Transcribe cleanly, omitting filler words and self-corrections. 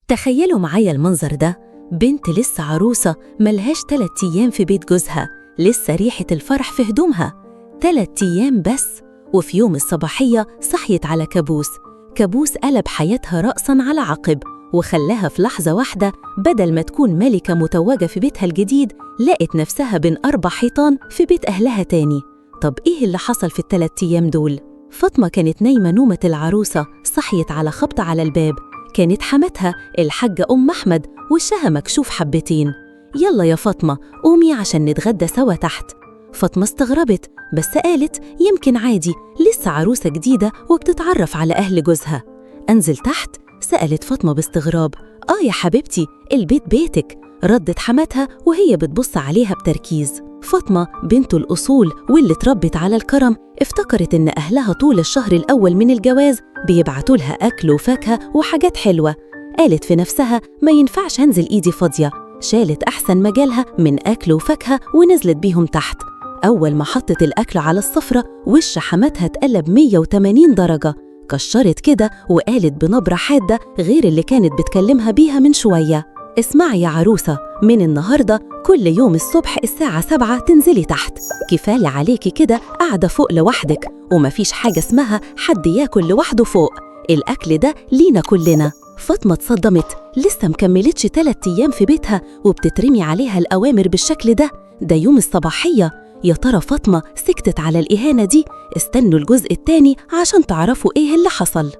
تخيلوا معايا المنظر ده. بنت لسه عروسة ملهاش 3 أيام في بيت جوزها، لسه ريحة الفرح في هدومها. 3 أيام بس، وفي يوم الصباحية صحيت على كابوس قلب حياتها رأساً على عقب، وخلاها في لحظة واحدة بدل ما تكون ملكة متوجة في بيتها الجديد لقت نفسها بين 4 حيطان في بيت أهلها تاني. طب إيه اللي حصل في ال3 أيام دول؟ فاطمة كانت نايمة نومة العروسة، صحيت على خبط على الباب. كانت حماتها الحاجة أحمد وشها مكشوف حبتين. يلا يا فاطمة قومي عشان نتغدى سوا تحت. فاطمة استغربت بس قالت يمكن عادي، لسه عروسة جديدة وبتتعرف على أهل جوزها. أنزل تحت؟ سألت فاطمة باستغراب. يا حبيبتي البيت بيتك، ردت حماتها وهي بتبص عليها بتركيز. فاطمة بنت الأصول واللي اتربت على الكرم افتكرت إن أهلها طول الشهر الأول من الجواز بيبعتوا لها أكل وفاكهة وحاجات حلوة. قالت في نفسها ما ينفعش أنزل إيدي فاضية، شالت أحسن مجالها من أكل وفاكهة ونزلت بيهم تحت. أول ما حطت الأكل على السفرة وش حماتها اتقلب 180 درجة، كشرت كده وقالت بنبرة حادة غير اللي كانت بتكلمها بيها من شوية. اسمعي يا عروسة، من النهاردة كل يوم الصبح الساعة 7 تنزلي تحت، كفاية عليكي كده قاعدة فوق لوحدك، ومفيش حاجة اسمها حد ياكل لوحده فوق، الأكل ده لينا كلنا. فاطمة اتصدمت، لسه مكملتش 3 أيام في بيتها وبتترمي عليها الأوامر بالشكل ده. ده يوم الصباحية. يا ترى فاطمة سكتت على الإهانة دي؟ استنوا الجزء التاني عشان تعرفوا إيه اللي حصل.